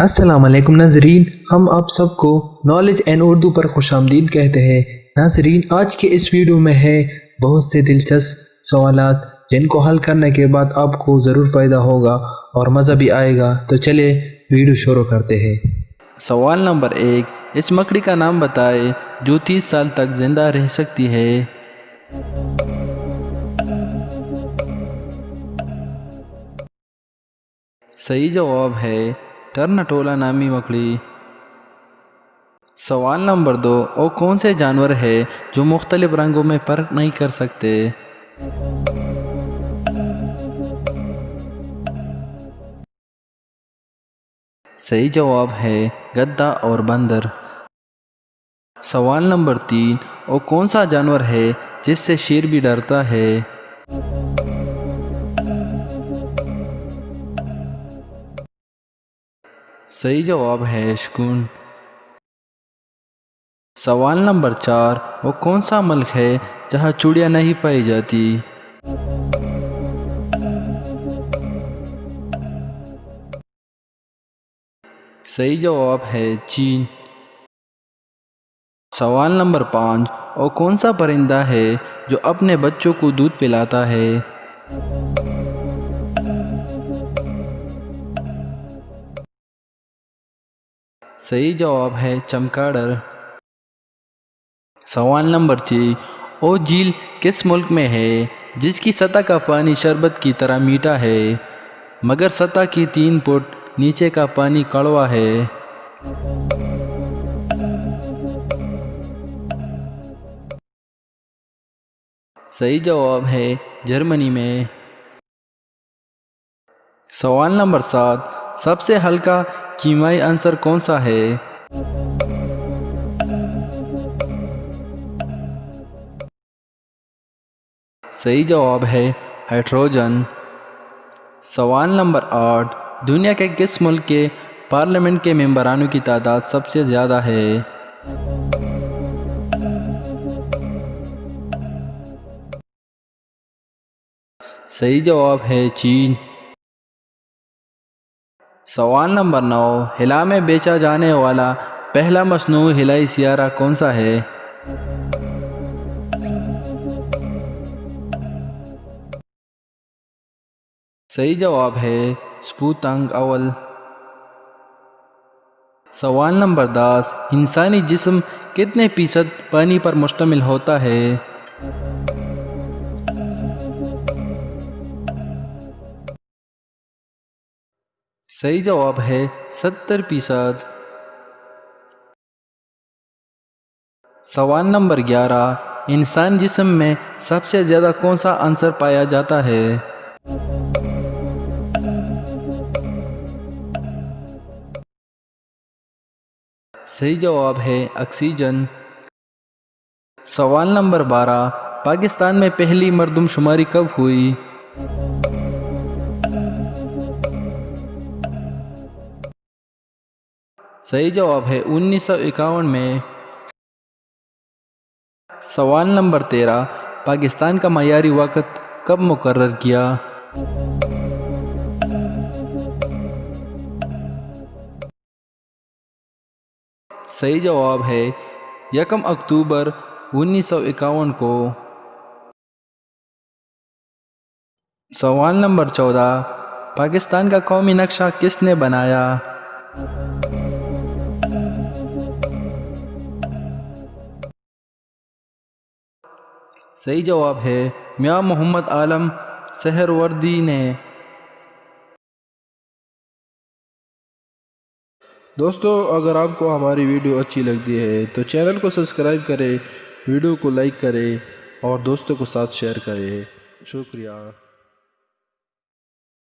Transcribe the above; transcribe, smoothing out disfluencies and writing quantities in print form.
السلام علیکم ناظرین، ہم آپ سب کو نالج اینڈ اردو پر خوش آمدید کہتے ہیں۔ ناظرین، آج کے اس ویڈیو میں ہے بہت سے دلچسپ سوالات جن کو حل کرنے کے بعد آپ کو ضرور فائدہ ہوگا اور مزہ بھی آئے گا۔ تو چلے ویڈیو شروع کرتے ہیں۔ سوال نمبر 1، اس مکڑی کا نام بتائے جو 30 سال تک زندہ رہ سکتی ہے۔ صحیح جواب ہے ٹرنٹولا نامی مکڑی۔ سوال نمبر 2، وہ کون سے جانور ہے جو مختلف رنگوں میں فرق نہیں کر سکتے؟ صحیح جواب ہے گدھا اور بندر۔ سوال نمبر 3، وہ کون سا جانور ہے جس سے شیر بھی ڈرتا ہے؟ صحیح جواب ہے شکون۔ سوال نمبر 4، وہ کون سا ملک ہے جہاں چڑیا نہیں پائی جاتی؟ صحیح جواب ہے چین۔ سوال نمبر 5، وہ کون سا پرندہ ہے جو اپنے بچوں کو دودھ پلاتا ہے؟ صحیح جواب ہے چمگادڑ۔ سوال نمبر 6، وہ جھیل کس ملک میں ہے جس کی سطح کا پانی شربت کی طرح میٹھا ہے مگر سطح کی 3 فٹ نیچے کا پانی کڑوا ہے؟ صحیح جواب ہے جرمنی میں۔ سوال نمبر 7، سب سے ہلکا کیمیائی عنصر کون سا ہے؟ صحیح جواب ہے ہائیڈروجن۔ سوال نمبر 8، دنیا کے کس ملک کے پارلیمنٹ کے ممبرانوں کی تعداد سب سے زیادہ ہے؟ صحیح جواب ہے چین۔ سوال نمبر 9، ہلا میں بیچا جانے والا پہلا مصنوعی ہلائی سیارہ کون سا ہے؟ صحیح جواب ہے سپوتنک اول۔ سوال نمبر 10، انسانی جسم کتنے فیصد پانی پر مشتمل ہوتا ہے؟ صحیح جواب ہے 70%۔ سوال نمبر 11، انسان جسم میں سب سے زیادہ کون سا عنصر پایا جاتا ہے؟ صحیح جواب ہے آکسیجن۔ سوال نمبر 12، پاکستان میں پہلی مردم شماری کب ہوئی؟ صحیح جواب ہے 1951 میں۔ سوال نمبر 13، پاکستان کا معیاری وقت کب مقرر کیا؟ صحیح جواب ہے 1 اکتوبر 1951 کو۔ سوال نمبر 14، پاکستان کا قومی نقشہ کس نے بنایا؟ صحیح جواب ہے میاں محمد عالم سہروردی نے۔ دوستو، اگر آپ کو ہماری ویڈیو اچھی لگتی ہے تو چینل کو سبسکرائب کریں، ویڈیو کو لائک کریں اور دوستوں کے ساتھ شیئر کریں۔ شکریہ۔